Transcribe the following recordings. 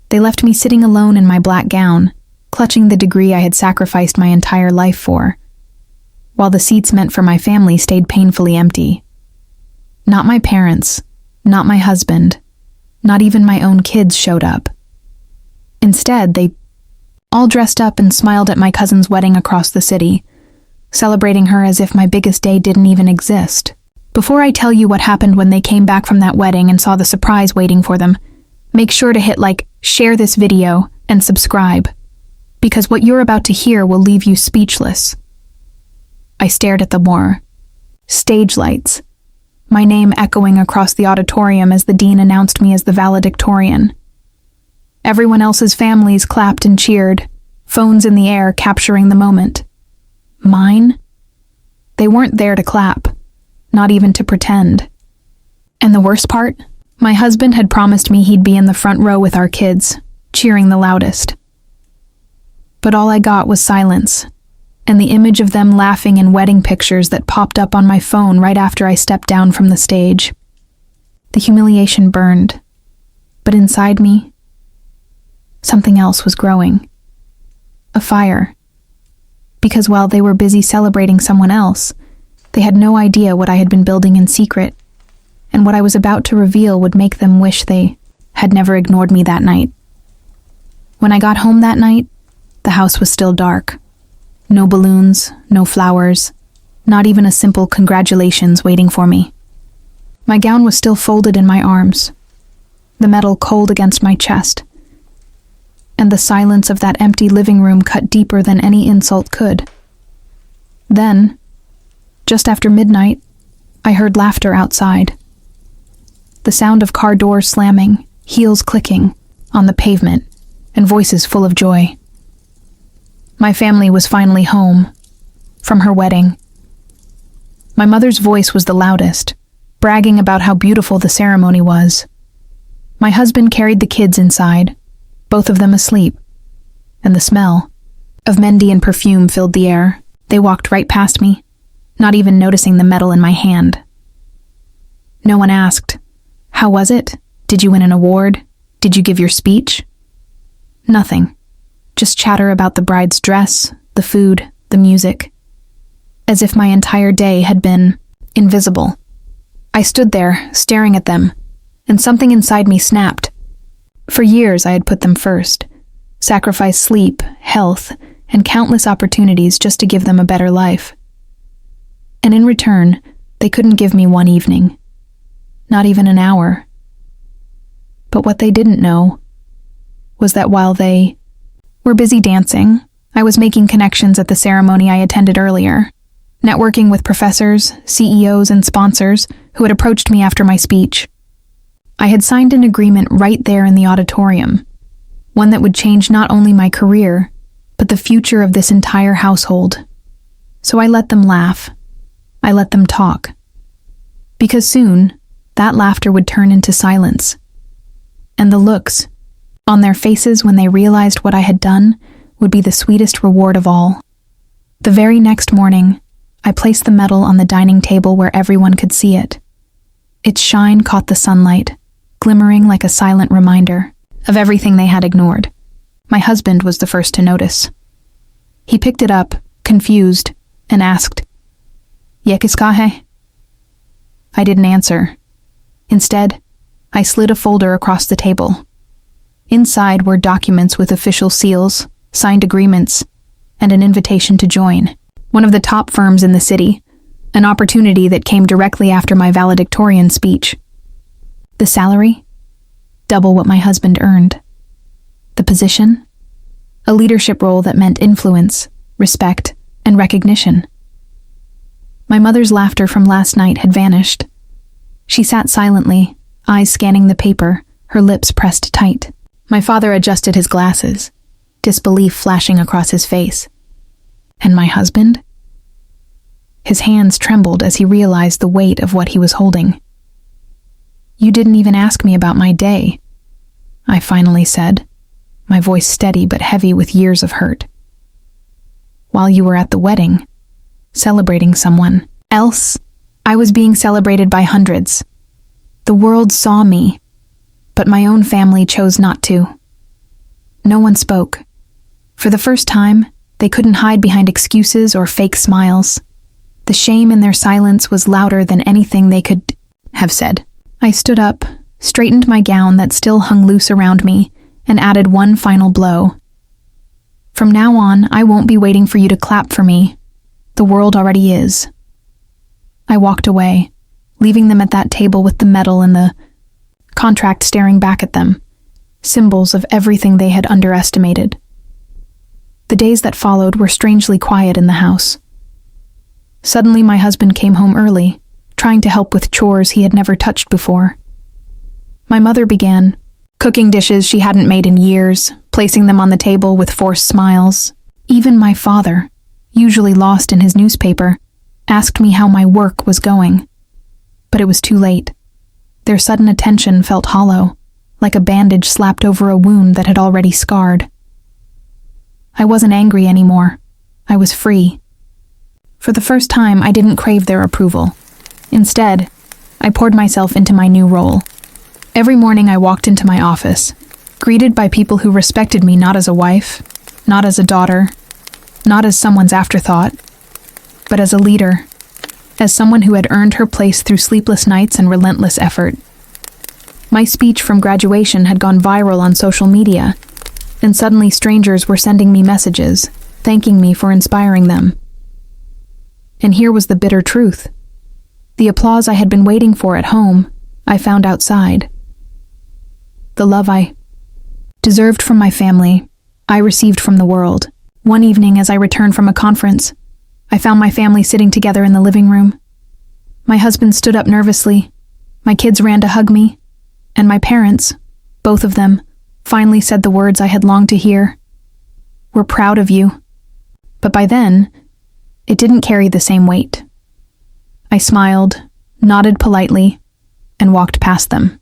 They left me sitting alone in my black gown, clutching the degree I had sacrificed my entire life for, while the seats meant for my family stayed painfully empty. Not my parents, not my husband, not even my own kids showed up. Instead, they all dressed up and smiled at my cousin's wedding across the city, celebrating her as if my biggest day didn't even exist. Before I tell you what happened when they came back from that wedding and saw the surprise waiting for them, make sure to hit like, share this video, and subscribe, because what you're about to hear will leave you speechless. I stared at the more stage lights, my name echoing across the auditorium as the dean announced me as the valedictorian. Everyone else's families clapped and cheered, phones in the air capturing the moment. Mine? They weren't there to clap, not even to pretend. And the worst part? My husband had promised me he'd be in the front row with our kids, cheering the loudest. But all I got was silence, and the image of them laughing in wedding pictures that popped up on my phone right after I stepped down from the stage. The humiliation burned, but inside me, something else was growing. A fire. Because while they were busy celebrating someone else, they had no idea what I had been building in secret, and what I was about to reveal would make them wish they had never ignored me that night. When I got home that night, the house was still dark. No balloons, no flowers, not even a simple congratulations waiting for me. My gown was still folded in my arms, the metal cold against my chest, and the silence of that empty living room cut deeper than any insult could. Then, just after midnight, I heard laughter outside. The sound of car doors slamming, heels clicking on the pavement, and voices full of joy. My family was finally home, from her wedding. My mother's voice was the loudest, bragging about how beautiful the ceremony was. My husband carried the kids inside, both of them asleep, and the smell of mehndi and perfume filled the air. They walked right past me, not even noticing the metal in my hand. No one asked, "How was it? Did you win an award? Did you give your speech?" Nothing. Just chatter about the bride's dress, the food, the music. As if my entire day had been invisible. I stood there, staring at them, and something inside me snapped. For years I had put them first, sacrificed sleep, health, and countless opportunities just to give them a better life. And in return, they couldn't give me one evening. Not even an hour. But what they didn't know was that while they were busy dancing, I was making connections at the ceremony I attended earlier, networking with professors, CEOs, and sponsors who had approached me after my speech. I had signed an agreement right there in the auditorium, one that would change not only my career, but the future of this entire household. So I let them laugh. I let them talk. Because soon, that laughter would turn into silence. And the looks on their faces when they realized what I had done would be the sweetest reward of all. The very next morning, I placed the medal on the dining table where everyone could see it. Its shine caught the sunlight, glimmering like a silent reminder of everything they had ignored. My husband was the first to notice. He picked it up, confused, and asked, "Ye kiska hai?" I didn't answer. Instead, I slid a folder across the table. Inside were documents with official seals, signed agreements, and an invitation to join one of the top firms in the city, an opportunity that came directly after my valedictorian speech. The salary? Double what my husband earned. The position? A leadership role that meant influence, respect, and recognition. My mother's laughter from last night had vanished. She sat silently, eyes scanning the paper, her lips pressed tight. My father adjusted his glasses, disbelief flashing across his face. And my husband? His hands trembled as he realized the weight of what he was holding. "You didn't even ask me about my day," I finally said, my voice steady but heavy with years of hurt. "While you were at the wedding, celebrating someone else, I was being celebrated by hundreds. The world saw me, but my own family chose not to. No one spoke. For the first time, they couldn't hide behind excuses or fake smiles. The shame in their silence was louder than anything they could have said. I stood up, straightened my gown that still hung loose around me, and added one final blow. From now on, I won't be waiting for you to clap for me. The world already is. I walked away, leaving them at that table with the medal and the contract staring back at them, symbols of everything they had underestimated. The days that followed were strangely quiet in the house. Suddenly my husband came home early, trying to help with chores he had never touched before. My mother began cooking dishes she hadn't made in years, placing them on the table with forced smiles. Even my father, usually lost in his newspaper, asked me how my work was going. But it was too late. Their sudden attention felt hollow, like a bandage slapped over a wound that had already scarred. I wasn't angry anymore. I was free. For the first time, I didn't crave their approval. Instead, I poured myself into my new role. Every morning I walked into my office, greeted by people who respected me not as a wife, not as a daughter, not as someone's afterthought, but as a leader, as someone who had earned her place through sleepless nights and relentless effort. My speech from graduation had gone viral on social media, and suddenly strangers were sending me messages, thanking me for inspiring them. And here was the bitter truth. The applause I had been waiting for at home, I found outside. The love I deserved from my family, I received from the world. One evening as I returned from a conference, I found my family sitting together in the living room. My husband stood up nervously, my kids ran to hug me, and my parents, both of them, finally said the words I had longed to hear. "We're proud of you." But by then, it didn't carry the same weight. I smiled, nodded politely, and walked past them.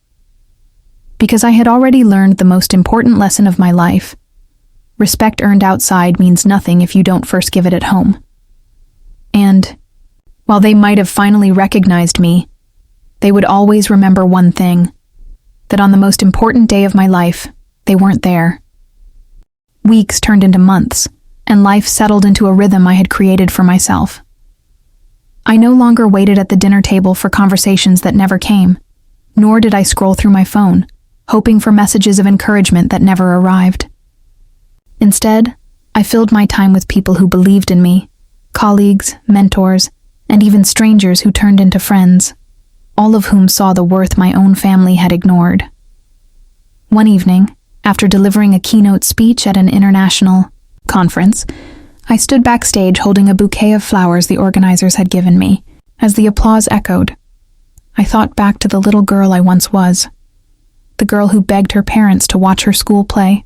Because I had already learned the most important lesson of my life. Respect earned outside means nothing if you don't first give it at home. And, while they might have finally recognized me, they would always remember one thing, that on the most important day of my life, they weren't there. Weeks turned into months, and life settled into a rhythm I had created for myself. I no longer waited at the dinner table for conversations that never came, nor did I scroll through my phone, hoping for messages of encouragement that never arrived. Instead, I filled my time with people who believed in me, colleagues, mentors, and even strangers who turned into friends, all of whom saw the worth my own family had ignored. One evening, after delivering a keynote speech at an international conference, I stood backstage holding a bouquet of flowers the organizers had given me. As the applause echoed, I thought back to the little girl I once was, the girl who begged her parents to watch her school play,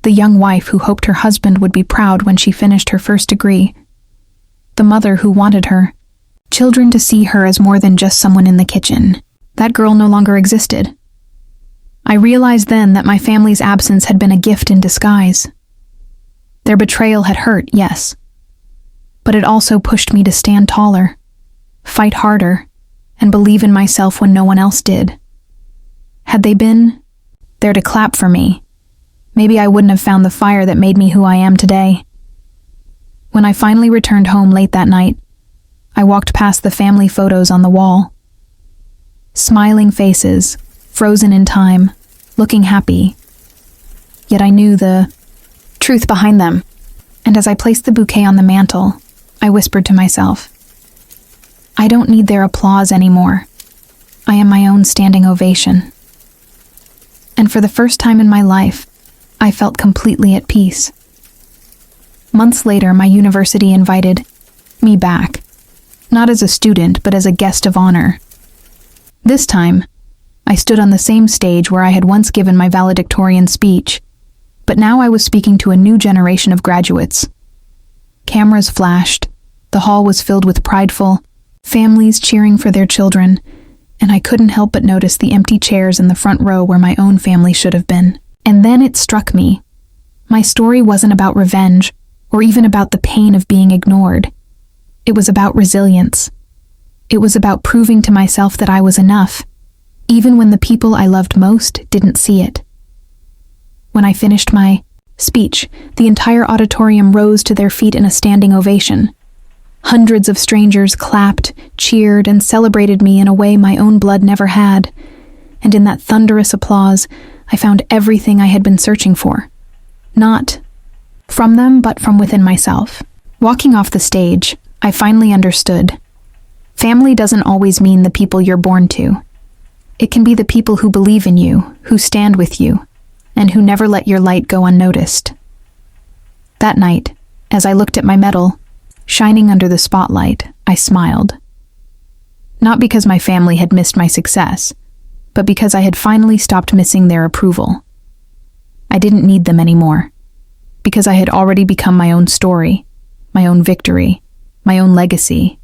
the young wife who hoped her husband would be proud when she finished her first degree, the mother who wanted her children to see her as more than just someone in the kitchen. That girl no longer existed. I realized then that my family's absence had been a gift in disguise. Their betrayal had hurt, yes, but it also pushed me to stand taller, fight harder, and believe in myself when no one else did. Had they been there to clap for me, maybe I wouldn't have found the fire that made me who I am today. When I finally returned home late that night, I walked past the family photos on the wall. Smiling faces, frozen in time, looking happy. Yet I knew the truth behind them, and as I placed the bouquet on the mantel, I whispered to myself, I don't need their applause anymore. I am my own standing ovation. And for the first time in my life, I felt completely at peace. Months later, my university invited me back, not as a student, but as a guest of honor. This time, I stood on the same stage where I had once given my valedictorian speech, but now I was speaking to a new generation of graduates. Cameras flashed, the hall was filled with prideful families cheering for their children, and I couldn't help but notice the empty chairs in the front row where my own family should have been. And then it struck me. My story wasn't about revenge, or even about the pain of being ignored. It was about resilience. It was about proving to myself that I was enough, even when the people I loved most didn't see it. When I finished my speech, the entire auditorium rose to their feet in a standing ovation. Hundreds of strangers clapped, cheered, and celebrated me in a way my own blood never had. And in that thunderous applause, I found everything I had been searching for. Not from them, but from within myself. Walking off the stage, I finally understood. Family doesn't always mean the people you're born to. It can be the people who believe in you, who stand with you, and who never let your light go unnoticed. That night, as I looked at my medal, shining under the spotlight, I smiled. Not because my family had missed my success, but because I had finally stopped missing their approval. I didn't need them anymore, because I had already become my own story, my own victory, my own legacy,